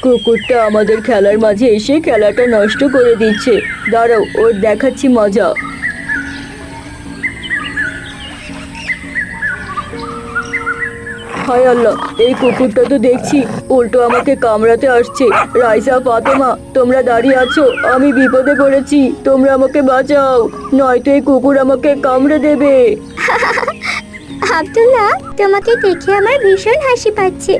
কুকুরটা আমাদের খেলার মাঝে এসে খেলাটা নষ্ট করে দিচ্ছে। দাঁড়াও, ওর দেখাচ্ছি মজা। হায় আল্লাহ, এই কুকুরটা তো দেখছি উল্টো আমাকে কামড়াতে আসছে। রাইসা, ফাতেমা, তোমরা দাঁড়িয়ে আছো, আমি বিপদে পড়েছি, তোমরা আমাকে বাঁচাও, নয়তো এই কুকুর আমাকে কামড়ে দেবে। আব্দুল্লাহ, তোমাকে দেখে আমার ভীষণ হাসি পাচ্ছে।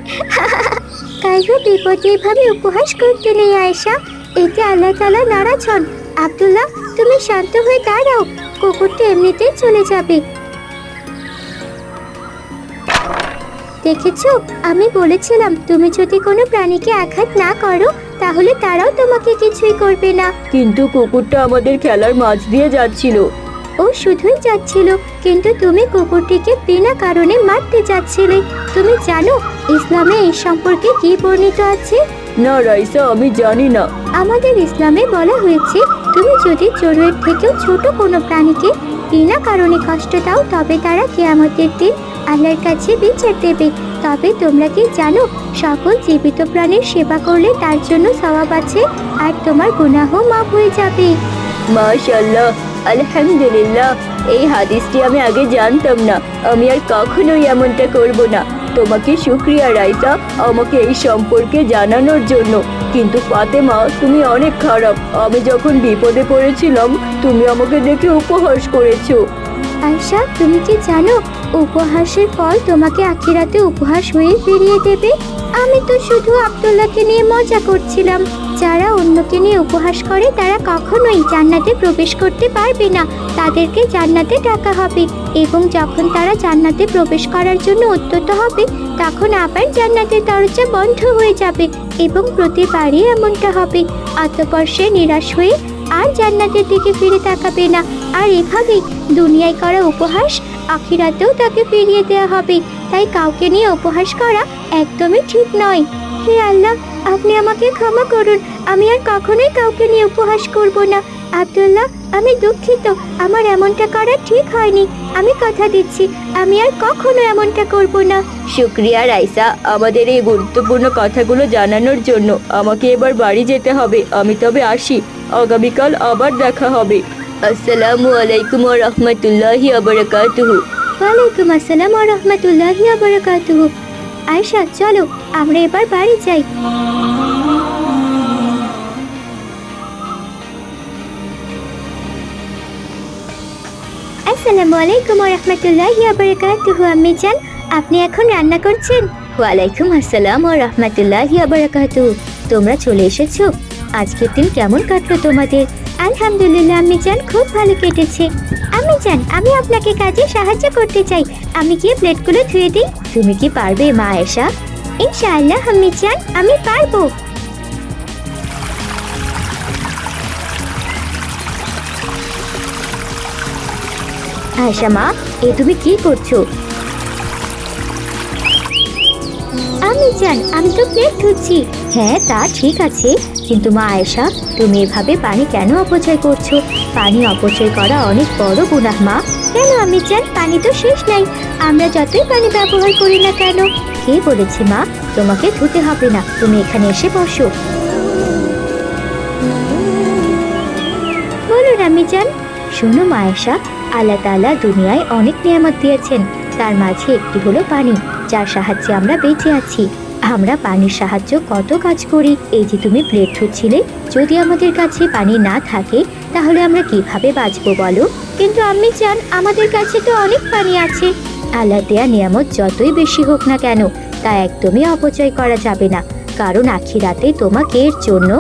কারো বিপদে এভাবে উপহাস করতে নেই আয়েশা, এতে আল্লাহ তাআলা নারাজ হন। আব্দুল্লাহ, তুমি শান্ত হয়ে দাঁড়াও, কুকুরটা এমনিতেই চলে যাবে। দেখেছো, আমি বলেছিলাম তুমি যদি কোনো প্রাণীকে আঘাত না করো তাহলে তারাও তোমাকে কিছুই করবে না। কিন্তু কুকুরটা আমাদের খেলার মাঝ দিয়ে যাচ্ছিল। ও শুধুই যাচ্ছিল, কিন্তু তুমি কুকুরটিকে বিনা কারণে মারতে যাচ্ছিলে। তুমি জানো ইসলামে এই সম্পর্কে কি বর্ণিত আছে? না রাইসা, আমি জানি না। আমাদের ইসলামে বলা হয়েছে তুমি যদি চোরের থেকেও ছোট কোনো প্রাণীকে বিনা কারণে কষ্ট দাও তবে তারা কিয়ামতের দিন আল্লাহর কাছে বিচার দেবে। তবে তোমরা কি জানো সকল জীবিত প্রাণীর সেবা করলে তার জন্য সওয়াব আছে আর তোমার গুনাহ মাফ হয়ে যাবে। মাশাআল্লাহ, আলহামদুলিল্লাহ, এই হাদিসটি আমি আগে জানতাম না। আমি আর কখনোই এমনটা করব না। তোমাকে শুকরিয়া রাইসা, আমাকে এই সম্পর্কে জানানোর জন্য। কিন্তু ফাতেমা, তুমি অনেক খারাপ। আমি যখন বিপদে পড়েছিলাম তুমি আমাকে দেখে উপহাস করেছো। আয়শা, তুমি কি জানো উপহাসের ফল তোমাকে আখিরাতে উপহাস হয়ে ফিরিয়ে দেবে? আমি তো শুধু আব্দুল্লাহকে নিয়ে মজা করছিলাম। যারা অন্যকে নিয়ে উপহাস করে তারা কখনোই জান্নাতে প্রবেশ করতে পারবে না। তাদেরকে জান্নাতে ডাকা হবে এবং যখন তারা জান্নাতে প্রবেশ করার জন্য উদ্যত হবে তখন আবার জান্নাতের দরজা বন্ধ হয়ে যাবে এবং প্রতিবারই এমনটা হবে। অতঃপর সে নিরাশ হয়ে আর জান্নাতের দিকে ফিরে তাকাবে না। আর এভাবেই দুনিয়ায় করা উপহাস আখিরাতেও তাকে ফিরিয়ে দেওয়া হবে। তাই কাউকে নিয়ে উপহাস করা একদমই ঠিক নয়। হে আল্লাহ, আপনি আমাকে ক্ষমা করুন, আমি আর কখনোই কাউকে নিয়ে উপহাস করব না। আব্দুল্লাহ, আমি দুঃখিত, আমার এমনটা করা ঠিক হয়নি। আমি কথা দিচ্ছি আমি আর কখনো এমনটা করব না। শুকরিয়া রাইসা, আমাদের এই গুরুত্বপূর্ণ কথাগুলো জানানোর জন্য। আমাকে এবার বাড়ি যেতে হবে। আমি তবে আসি, আগামীকাল আবার দেখা হবে। আসসালামু আলাইকুম ওয়া রাহমাতুল্লাহি ওয়া বারাকাতুহু। ওয়ালাইকুম আসসালাম ওয়া রাহমাতুল্লাহি ওয়া বারাকাতুহু। আয়েশা, চলো আমরা এবার বাড়ি যাই। আসসালামু আলাইকুম ওয়া রাহমাতুল্লাহি ওয়া বারাকাতুহু। আম্মি জান, আপনি এখন রান্না করছেন? ওয়ালাইকুম আসসালাম ওয়া রাহমাতুল্লাহি ওয়া বারাকাতুহু। তোমরা চলে এসেছো? আজকের দিন কেমন কাটলো তোমাদের? আলহামদুলিল্লাহ আম্মি জান, খুব ভালো কেটেছে। আম্মি জান, আমি আপনাকে কাজে সাহায্য করতে চাই। আমি গিয়ে প্লেটগুলো ধুয়ে দিই। তুমি কি পারবে মা আয়েশা? ইনশাআল্লাহ আম্মি জান, আমি পারবো। আয়েশা মা, তুমি কি করছো? আম্মি জান, আমি তো প্লেট ধুচ্ছি। হ্যাঁ, তা ঠিক আছে, কিন্তু মা আয়েশা, তুমি এভাবে পানি কেন অপচয় করছো? পানি অপচয় করা অনেক বড় গুনাহ মা। কেন আম্মি জান? পানি তো শেষ নাই, আমরা যতই পানি ব্যবহার করি না কেন। কে বলেছে মা তোমাকে ধুতে হবে না? তুমি এখানে এসে বসো। বলুন আম্মি জান। শোনো মা আয়েশা, আল্লাহ তাআলা দুনিয়ায় অনেক নিয়ামত দিয়েছেন, তার মাঝে একটি হলো পানি, যার সাহায্যে আমরা বেঁচে আছি। আমরা পানির সাহায্যে কত কাজ করি। এই যে তুমি প্লেট ধুচ্ছিলে, যদি আমাদের কাছে পানি না থাকে তাহলে আমরা কিভাবে বাঁচবো বলো? কিন্তু আম্মি জান, আমাদের কাছে তো অনেক পানি আছে। আল্লাহ দেয়া নিয়ামত যতই বেশি হোক না কেন তা একদমই অপচয় করা যাবে না, কারণ আখিরাতে তোমাকে এর জন্য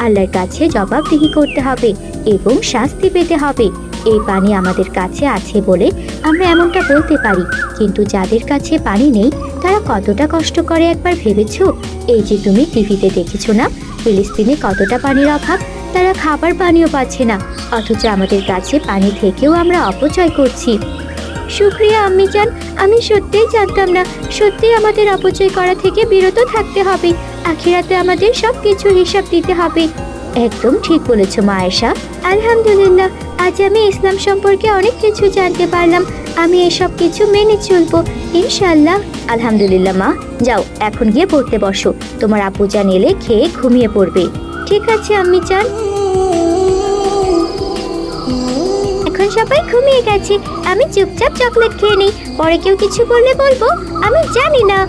আল্লাহর কাছে জবাবদিহি করতে হবে এবং শাস্তি পেতে হবে। এই পানি আমাদের কাছে আছে বলে আমরা এমনটা বলতে পারি, কিন্তু যাদের কাছে পানি নেই তারা কতটা কষ্ট করে একবার ভেবেছো? এই যে তুমি টিভিতে দেখেছো না, ফিলিস্তিনে কতটা পানির অভাব, তারা খাবার পানিও পাচ্ছে না, অথচ আমাদের কাছে পানি থেকেও আমরা অপচয় করছি। শুকরিয়া আম্মি জান, আমি সত্যিই জানতাম না। সত্যিই আমাদের অপচয় করা থেকে বিরত থাকতে হবে। আখিরাতে আমাদের সবকিছু হিসাব দিতে হবে। একদম ঠিক বলেছো মা আয়েশা। আলহামদুলিল্লাহ, আজ আমি ইসলাম সম্পর্কে অনেক কিছু জানতে পারলাম। আমি এসব কিছু মেনে চলবো ইনশাআল্লাহ। আলহামদুলিল্লাহ মা, যাও এখন গিয়ে পড়তে বসো। তোমার আপু জান এলে খেয়ে ঘুমিয়ে পড়বে। ঠিক আছে আম্মি জান। এখন সবাই ঘুমিয়ে গেছে, আমি চুপচাপ চকলেট খেয়ে নেই। পরে কেউ কিছু বললে বলবো আমি জানি না।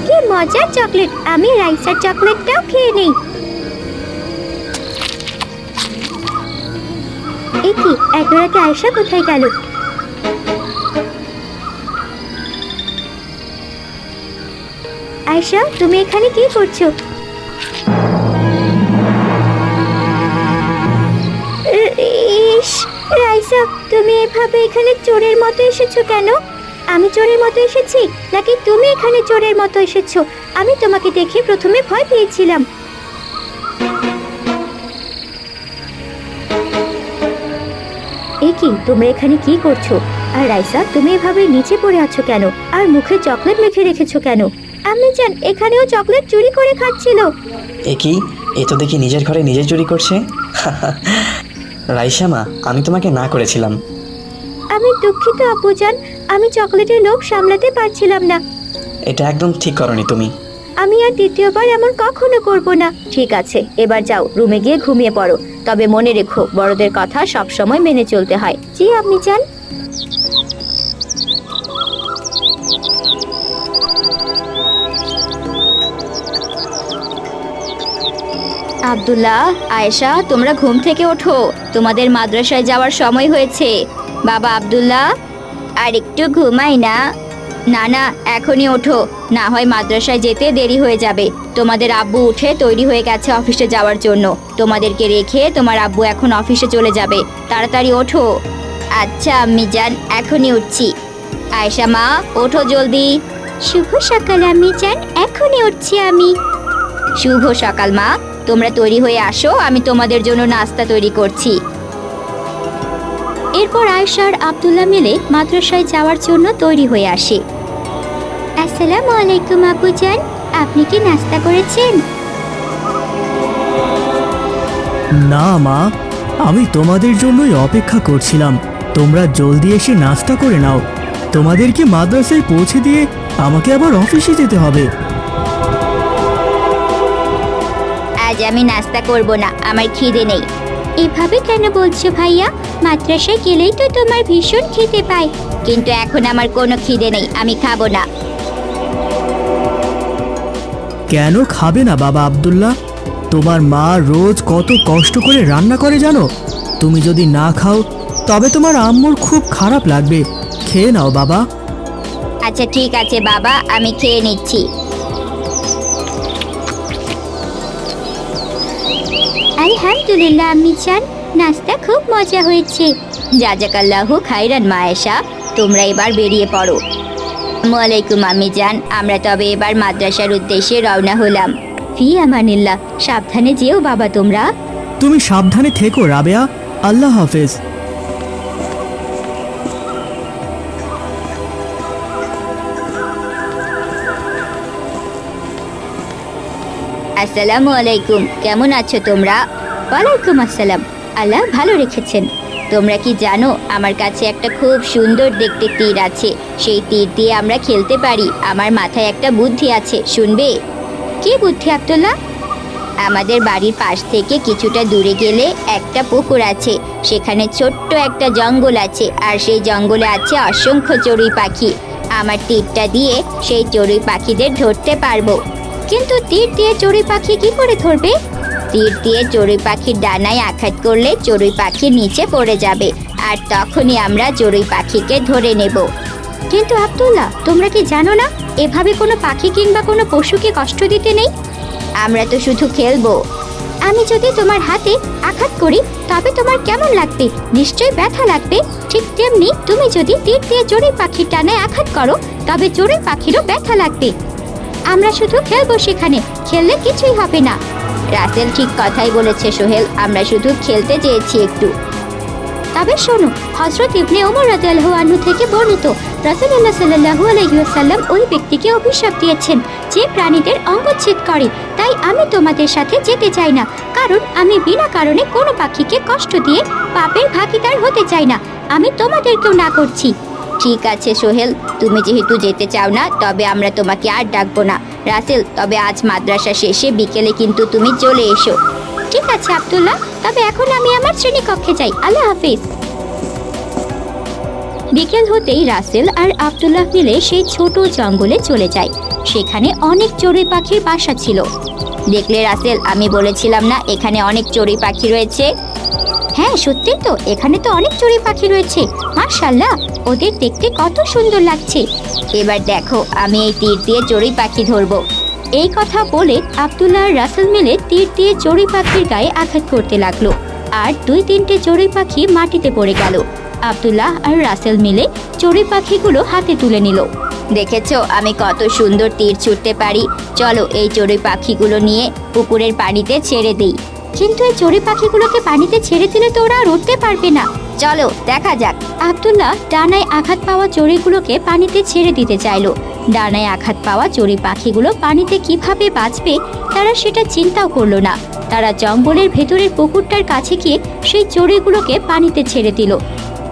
কি মজার চকলেট, আমি রাইসার চকলেটটাও খেয়ে নেই। এ কি, এত রাতে আয়েশা কোথায় গেল? আয়েশা, তুমি এখানে কি করছো? ইস, রাইসা, তুমি এভাবে এখানে চোরের মতো এসেছো কেন? আমি চোরের মতো এসেছি নাকি তুমি এখানে চোরের মতো এসেছো? আমি তোমাকে দেখে প্রথমে ভয় পেয়েছিলাম। এ কি, তোমরা এখানে কি করছো? আর রাইসা, তুমি এভাবে নিচে পড়ে আছো কেন? আর মুখে চকলেট মেখে রেখেছো কেন? আমি জান এখানেও চকলেট চুরি করে খাচ্ছিল। এ কি, এ তো দেখি নিজের ঘরে নিজে চুরি করছে। রাইসা মা, আমি তোমাকে না করেছিলাম। আমি দুঃখিত আপুজান, আমি চকলেটের লোভ সামলাতে পারছিলাম না। এটা একদম ঠিক করনি তুমি। আমি আর দ্বিতীয়বার এমন কখনো করব না। ঠিক আছে, এবার যাও রুমে গিয়ে ঘুমিয়ে পড়ো। তবে মনে রেখো, বড়দের কথা সব সময় মেনে চলতে হয়। জি আপনি জান। আব্দুল্লাহ, আয়েশা, তোমরা ঘুম থেকে ওঠো, তোমাদের মাদ্রাসায় যাওয়ার সময় হয়েছে। বাবা আব্দুল্লাহ, আর একটু ঘুমাই না? না না, এখনই ওঠো, না হয় মাদ্রাসায় যেতে দেরি হয়ে যাবে। তোমাদের আব্বু উঠে তৈরি হয়ে গেছে অফিসে যাওয়ার জন্য। তোমাদেরকে রেখে তোমার আব্বু এখন অফিসে চলে যাবে। তাড়াতাড়ি ওঠো। আচ্ছা আম্মি জান, এখনই উঠছি। আয়েশা মা, ওঠো জলদি। শুভ সকাল আম্মি জান, এখনই উঠছি আমি। শুভ সকাল মা, তোমরা তৈরি হয়ে আসো, আমি তোমাদের জন্য নাস্তা তৈরি করছি। এরপর আয়েশা আর আব্দুল্লাহ মিলে মাদ্রাসায় যাওয়ার জন্য তৈরি হয়ে আসে। আসসালামু আলাইকুম আপু জান, আপনি কি নাস্তা করেছেন? না মা, আমি তোমাদের জন্যই অপেক্ষা করছিলাম। তোমরা জলদি এসে নাস্তা করে নাও। তোমাদেরকে মাদ্রাসায় পৌঁছে দিয়ে আমাকে আবার অফিসে যেতে হবে। আজ আমি নাস্তা করব না, আমার খিদে নেই। এভাবে কেন বলছো ভাইয়া? মাদ্রাসায় গেলেই তো তোমার ভীষণ খিদে পায়। কিন্তু এখন আমার কোনো খিদে নেই, আমি খাবো না। কেন খাবে না বাবা আব্দুল্লাহ? তোমার মা রোজ কত কষ্ট করে রান্না করে জানো? তুমি যদি না খাও তবে তোমার আম্মুর খুব খারাপ লাগবে। খেয়ে নাও বাবা। আচ্ছা ঠিক আছে বাবা, আমি খেয়ে নিচ্ছি। আলহামদুলিল্লাহ আম্মি জান, নাস্তা খুব মজা হয়েছে। জাজাকাল্লাহু খাইরান মা আয়েশা, তোমরা এবার বেরিয়ে পড়ো। আসসালামু আলাইকুম আম্মি জান, আমরা তবে এবার মাদ্রাসার উদ্দেশ্যে রওনা হলাম। ফি আমানিল্লাহ, সাবধানে যেও বাবা তোমরা। তুমি সাবধানে থেকো রাবেয়া। আল্লাহ হাফেজ। আসসালামু আলাইকুম, কেমন আছো তোমরা? ওয়ালাইকুম আসসালাম, আল্লাহ ভালো রেখেছেন। তোমরা কি জানো, আমার কাছে একটা খুব সুন্দর দেখতে তীর আছে। সেই তীর দিয়ে আমরা খেলতে পারি। আমার মাথায় একটা বুদ্ধি আছে, শুনবে? কি বুদ্ধি আব্দুল্লাহ? আমাদের বাড়ির পাশ থেকে কিছুটা দূরে গেলে একটা পুকুর আছে। সেখানে ছোট্ট একটা জঙ্গল আছে, আর সেই জঙ্গলে আছে অসংখ্য চড়ুই পাখি। আমার তীরটা দিয়ে সেই চড়ুই পাখিদের ধরতে পারবো। কিন্তু তীর দিয়ে চড়ুই পাখি কি করে ধরবে? তীর দিয়ে চড়ুই পাখির ডানায় আঘাত করলে চড়ুই পাখি নিচে পড়ে যাবে, আর তখনই আমরা চড়ুই পাখিকে ধরে নেব। কিন্তু আব্দুল্লাহ, তোমরা কি জানো না এভাবে কোনো পাখি কিংবা কোনো পশুকে কষ্ট দিতে নেই? আমরা তো শুধু খেলবো। আমি যদি তোমার হাতে আঘাত করি তবে তোমার কেমন লাগবে? নিশ্চয়ই ব্যথা লাগবে। ঠিক তেমনি তুমি যদি তীর দিয়ে চড়ুই পাখির ডানায় আঘাত করো তবে চড়ুই পাখিরও ব্যথা লাগবে। আমরা শুধু খেলবো, সেখানে খেললে কিছুই হবে না। রাসেল ঠিক কথাই বলেছে সোহেল, আমরা শুধু খেলতে চেয়েছি একটু। তবে শোনো, হযরত ইবনে ওমর রাদিয়াল্লাহু আনহু থেকে বর্ণিত, রাসূলুল্লাহ সাল্লাল্লাহু আলাইহি ওয়াসাল্লাম ওই ব্যক্তিকে অভিশাপ দিয়েছেন যে প্রাণীদের অঙ্গচ্ছেদ করে। তাই আমি তোমাদের সাথে যেতে চাই না, কারণ আমি বিনা কারণে কোনো পাখিকে কষ্ট দিয়ে পাপের ভাগীদার হতে চাই না। আমি তোমাদেরকেও না করছি। ঠিক আছে সোহেল, তুমি যেহেতু যেতে চাও না, তবে আমরা তোমাকে আর ডাকবো না। রাসেল, তবে আজ মাদ্রাসা শেষে বিকেলে কিন্তু তুমি চলে এসো। ঠিক আছে আব্দুল্লাহ, তবে এখন আমি আমার শ্রেণীকক্ষে যাই। আল্লাহ হাফিজ। বিকেল হতেই রাসেল আর আব্দুল্লাহ মিলে সেই ছোট জঙ্গলে চলে যায়। সেখানে অনেক চড়ুই পাখির বাসা ছিল। দেখলে রাসেল, আমি বলেছিলাম না এখানে অনেক চড়ুই পাখি রয়েছে? হ্যাঁ সত্যি তো, এখানে তো অনেক চড়ুই পাখি রয়েছে। মাশাআল্লাহ, ওদের দেখতে কত সুন্দর লাগছে। এবার দেখো, আমি এই তীর দিয়ে চড়ুই পাখি ধরবো। এই কথা বলে আব্দুল্লাহ আর রাসেল মিলে তীর দিয়ে চড়ুই পাখির গায়ে আঘাত করতে লাগলো, আর 2-3টে চড়ুই পাখি মাটিতে পড়ে গেল। আব্দুল্লাহ আর রাসেল মিলে চড়ুই পাখিগুলো হাতে তুলে নিল। দেখেছো আমি কত সুন্দর তীর ছুটতে পারি? চলো এই চড়ুই পাখিগুলো নিয়ে পুকুরের পানিতে ছেড়ে দিই। কিন্তু এই চড়ুই পাখিগুলোকে পানিতে ছেড়ে দিলে তো ওরা আর উঠতে পারবে না। চলো দেখা যাক। আব্দুল্লাহ ডানায় আঘাত পাওয়া চড়ুইগুলোকে পানিতে ছেড়ে দিতে চাইলো। ডানায় আঘাত পাওয়া চড়ুই পাখিগুলো পানিতে কিভাবে বাঁচবে তারা সেটা চিন্তাও করলো না। তারা জঙ্গলের ভেতরের পুকুরটার কাছে গিয়ে সেই চড়ুইগুলোকে পানিতে ছেড়ে দিল।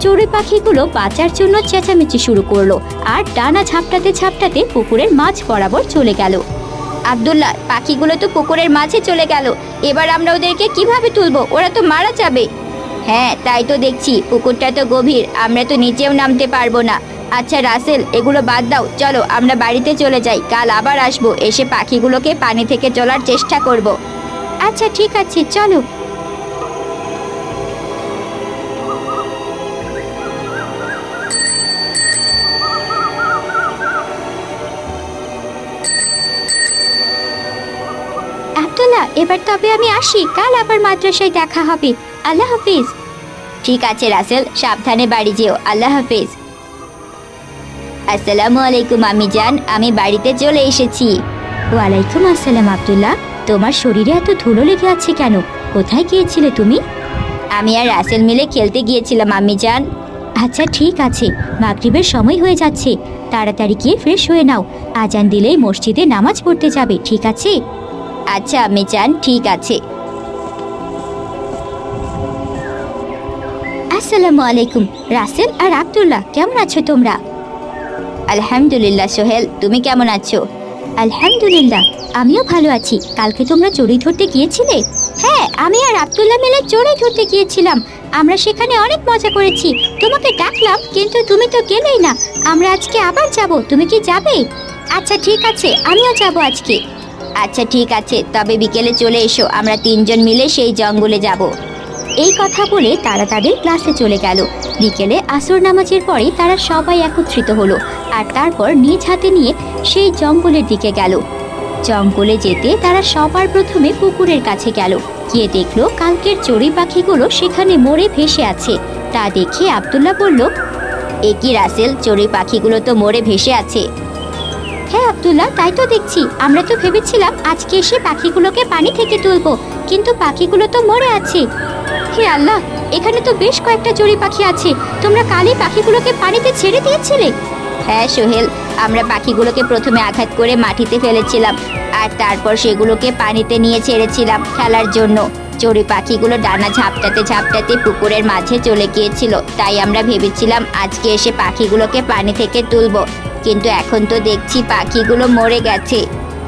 চড়ুই পাখিগুলো বাঁচার জন্য চেঁচামেচি শুরু করলো, আর ডানা ঝাপটাতে ঝাপটাতে পুকুরের মাঝ বরাবর চলে গেল। আব্দুল্লাহ, পাখিগুলো তো পুকুরের মাঝে চলে গেল, এবার আমরা ওদেরকে কিভাবে তুলবো? ওরা তো মারা যাবে। হ্যাঁ তাই তো দেখছি, পুকুরটা তো গভীর, আমরা তো নিচেও নামতে পারবো না। আচ্ছা রাসেল, এগুলো বাদ দাও, চলো আমরা বাড়িতে চলে যাই। কাল আবার আসবো, এসে পাখিগুলোকে পানি থেকে তোলার চেষ্টা করব। আচ্ছা ঠিক আছে, চলো। আব্দুল্লাহ, এবার তবে আমি আসি, কাল আবার মাদ্রাসায় দেখা হবে। আল্লাহ হাফিজ। ঠিক আছে রাসেল, সাবধানে বাড়ি যেও। আল্লাহ হাফিজ। আসসালামু আলাইকুম আম্মি জান, আমি বাড়িতে চলে এসেছি। ওয়ালাইকুম আসসালাম আব্দুল্লাহ, তোমার শরীরে এত ধুলো লেগে আছে কেন? কোথায় গিয়েছিলে তুমি? আমি আর রাসেল মিলে খেলতে গিয়েছিলাম আম্মি জান। আচ্ছা ঠিক আছে, মাগরিবের সময় হয়ে যাচ্ছে, তাড়াতাড়ি গিয়ে ফ্রেশ হয়ে নাও। আজান দিলেই মসজিদে নামাজ পড়তে যাবে, ঠিক আছে? আচ্ছা আম্মি জান, ঠিক আছে। আসসালামু আলাইকুম। রাসেল আর আব্দুল্লাহ, কেমন আছো তোমরা? আলহামদুলিল্লাহ। সোহেল, তুমি কেমন আছো? আলহামদুলিল্লাহ, আমিও ভালো আছি। কালকে তোমরা চড়ুই ধরতে গিয়েছিলে? হ্যাঁ, আমি আর আব্দুল্লাহ মিলে চড়ুই ধরতে গিয়েছিলাম। আমরা সেখানে অনেক মজা করেছি। তোমাকে ডাকলাম কিন্তু তুমি তো গেলেই না। আমরা আজকে আবার যাব, তুমি কি যাবে? আচ্ছা ঠিক আছে, আমিও যাব আজকে। আচ্ছা ঠিক আছে, তবে বিকেলে চলে এসো, আমরা 3জন মিলে সেই জঙ্গলে যাব। এই কথা বলে তারা তাদের ক্লাসে চলে গেল। বিকেলে আসর নামাজের পরে তারা সবাই একত্রিত হলো, আর তারপর নিজ হাতে নিয়ে সেই জঙ্গলের দিকে গেল। জঙ্গলে যেতে তারা সবার প্রথমে পুকুরের কাছে গেল। গিয়ে দেখলো কালকের চড়ুই পাখিগুলো সেখানে মরে ভেসে আছে। তা দেখে আব্দুল্লাহ বলল, এ কি রাসেল, চড়ুই পাখিগুলো তো মরে ভেসে আছে। হ্যাঁ আব্দুল্লাহ, তাই তো দেখছি। আমরা তো ভেবেছিলাম আজকে এসে পাখিগুলোকে পানি থেকে তুলবো, কিন্তু পাখিগুলো তো মরে আছে। হে আল্লাহ, এখানে তো বেশ কয়েকটা চড়ুই পাখি আছে। তোমরা কালই পাখিগুলোকে পানিতে ছেড়ে দিয়েছিলে? হ্যাঁ সোহেল, আমরা পাখিগুলোকে প্রথমে আঘাত করে মাটিতে ফেলেছিলাম, আর তারপর সেগুলোকে পানিতে নিয়ে ছেড়েছিলাম খেলার জন্য। চড়ুই পাখিগুলো ডানা ঝাপটাতে ঝাপটাতে পুকুরের মাঝে চলে গিয়েছিল, তাই আমরা ভেবেছিলাম আজকে এসে পাখিগুলোকে পানি থেকে তুলবো, কিন্তু এখন তো দেখছি পাখিগুলো মরে গেছে।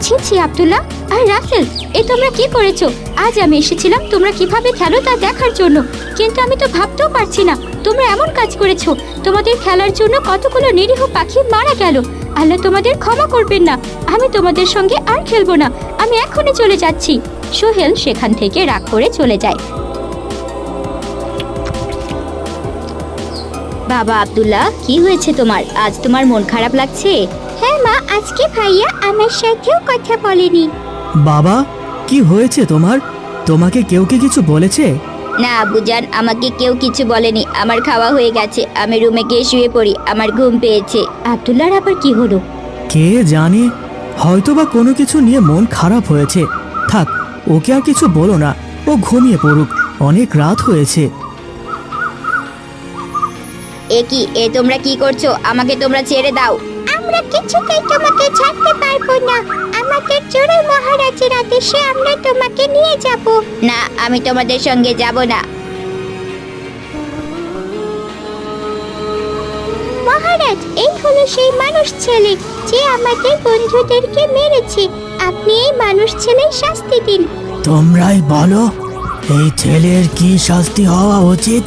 ছি ছি আব্দুল্লাহ আর রাসেল, এ তোমরা কি করেছো? আজ আমি এসেছিলাম তোমরা কিভাবে খেলো তা দেখার জন্য, কিন্তু আমি তো ভাবতেও পারছি না তোমরা এমন কাজ করেছো। তোমাদের খেলার জন্য কতগুলো নিরীহ পাখি মারা গেল। আল্লাহ তোমাদের ক্ষমা করবেন না। আমি তোমাদের সঙ্গে আর খেলবো না, আমি এখনই চলে যাচ্ছি। সোহেল সেখান থেকে রাগ করে চলে যায়। বাবা আব্দুল্লাহ, কি হয়েছে তোমার? আজ তোমার মন খারাপ লাগছে? হ্যাঁ মা, আজকে ভাইয়া আমার সাথেও কথা বলেনি। বাবা, কি হয়েছে তোমার? তোমাকে কেউ কি কিছু বলেছে? না আব্বুজান, আমাকে কেউ কিছু বলেনি। আমার খাওয়া হয়ে গেছে, আমি রুমে গিয়ে শুয়ে পড়ি, আমার ঘুম পেয়েছে। আব্দুল্লাহর আবার কি হলো? কে জানে, হয়তোবা কোনো কিছু নিয়ে মন খারাপ হয়েছে। থাক, ওকে আর কিছু বলো না, ও ঘুমিয়ে পড়ুক, অনেক রাত হয়েছে। এ কি, তোমরা কি করছো? আমাকে তোমরা ছেড়ে দাও। আমরা কিছুতেই তোমাকে ছাড়তে পারবো না। আমাদের চোরই মহারাজের আদেশে আমরা তোমাকে নিয়ে যাব। না, আমি তোমাদের সঙ্গে যাব না। মহারাজ, এই হলো সেই মানুষ ছেলে যে আমাদের বন্ধুদেরকে মেরেছে। আপনি এই মানুষ ছেলের শাস্তি দিন। তোমরাই বলো এই ছেলের কি শাস্তি হওয়া উচিত?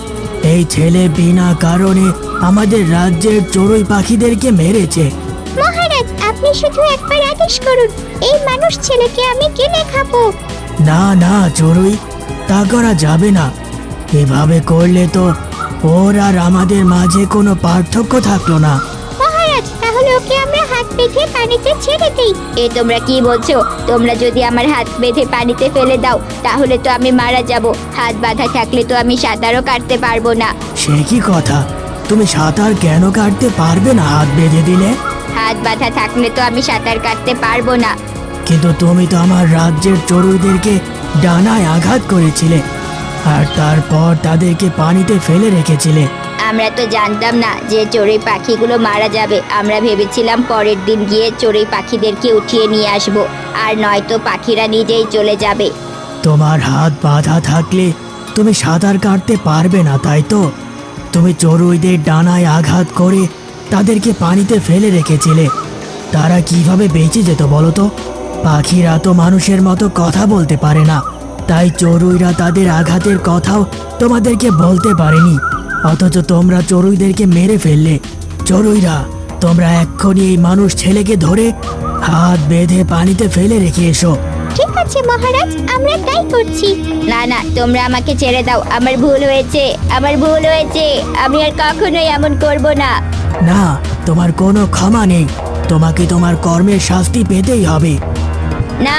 এই ছেলে বিনা কারণে আমাদের রাজ্যের চড়ুই পাখিদেরকে মেরেছে। মহারাজ, আপনি শুধু একবার আদেশ করুন, এই মানুষ ছেলেকে আমি কিনে খাবো। না না চড়ুই, তা করা যাবে না। এভাবে করলে তো ওর আর আমাদের মাঝে কোনো পার্থক্য থাকলো না। মহারাজ, তাহলে ওকে আমরা হাত বেঁধে পানিতে ছেড়ে দিই। তোমরা কি বলছো? তোমরা যদি আমার হাত বেঁধে পানিতে ফেলে দাও তাহলে তো আমি মারা যাব। হাত বাঁধা থাকলে তো আমি সাঁতারও কাটতে পারবো না। সে কি কথা? তুমি সাঁতার কেন কাটতে পারবে না হাত বেঁধে দিলে? হাত বাঁধা থাকলে তো আমি সাঁতার কাটতে পারবো না। কিন্তু তুমি তো আমার রাজ্যের চড়ুইদেরকে ডানায় আঘাত করেছিলে আর তারপর তাদেরকে পানিতে ফেলে রেখেছিলে। আমরা তো জানতাম না যে চড়ুই পাখিগুলো মারা যাবে। আমরা ভেবেছিলাম পরের দিন গিয়ে চড়ুই পাখিদেরকে উঠিয়ে নিয়ে আসব, আর নয়তো পাখিরা নিজেই চলে যাবে। তোমার হাত বাঁধা থাকলে তুমি সাঁতার কাটতে পারবে না, তাই তো? তুমি চড়ুইদের ডানায় আঘাত করে তাদেরকে পানিতে ফেলে রেখেছিলে। তারা কিভাবে বেঁচে যেত বলো তো? পাখিরা তো মানুষের মতো কথা বলতে পারে না, তাই চড়ুইরা তাদের আঘাতের কথাও তোমাদেরকে বলতে পারেনি। অথচ তোমরা চড়ুইদেরকে মেরে ফেললে। চড়ুইরা, তোমরা এক্ষুনি এই মানুষ ছেলেকে ধরে হাত বেঁধে পানিতে ফেলে রেখে এসো। ঠিক আছে মহারাজ, আমরা তাই করছি। না না, তোমরা আমাকে ছেড়ে দাও। আমার ভুল হয়েছে, আমার ভুল হয়েছে। আমি আর কখনোই এমন করব না। না, তোমার কোনো ক্ষমা নেই। তোমাকে তোমার কর্মের শাস্তি পেতেই হবে। না,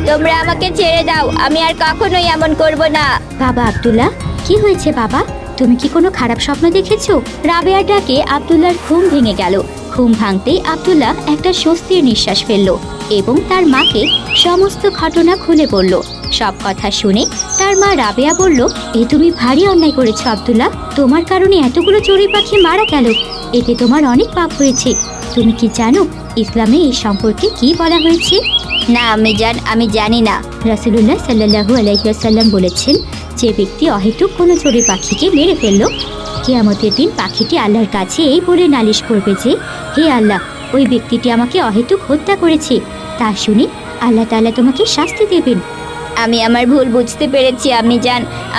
তোমরা আমাকে ছেড়ে দাও। আমি আর কখনোই এমন করব না। বাবা আব্দুল্লাহ, কি হয়েছে বাবা? তুমি কি কোনো খারাপ স্বপ্ন দেখেছো? রাবেয়ার ডাকে আব্দুল্লাহর ঘুম ভেঙে গেল। ঘুম ভাঙতেই আব্দুল্লাহ একটা স্বস্তির নিঃশ্বাস ফেলল এবং তার মাকে সমস্ত ঘটনা খুলে বলল। সব কথা শুনে তার মা রাবেয়া বলল, তুমি ভারী অন্যায় করেছো আব্দুল্লাহ। তোমার কারণে এতগুলো চড়ুই পাখি মারা গেল। এতে তোমার অনেক পাপ হয়েছে। তুমি কি জানো ইসলামে এই সম্পর্কে কি বলা হয়েছে? না আমি জানি না। রাসূলুল্লাহ সাল্লাল্লাহু আলাইহি ওয়াসাল্লাম বলেছেন, যে ব্যক্তি অহেতুক কোনো চড়ুই পাখিকে মেরে ফেলল, কিয়ামতের দিন পাখিটি আল্লাহর কাছে এই বলে নালিশ করবে যে, হে আল্লাহ, ওই ব্যক্তিটি আমাকে অহেতুক হত্যা করেছে। তা শুনে আল্লাহ তাআলা তোমাকে শাস্তি দেবেন। আমি আমার ভুল বুঝতে পেরেছি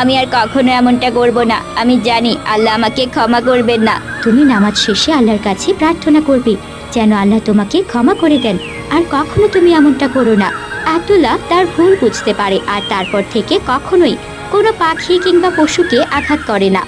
আমি আর কখনো এমনটা করব না। আমি জানি আল্লাহ আমাকে ক্ষমা করবেন না। তুমি নামাজ শেষে আল্লাহর কাছে প্রার্থনা করবে যেন আল্লাহ তোমাকে ক্ষমা করে দেন, আর কখনো তুমি এমনটা করো না। আব্দুল্লাহ তার ভুল বুঝতে পারে আর তারপর থেকে কখনোই কোনো পাখি কিংবা পশুকে আঘাত করে না।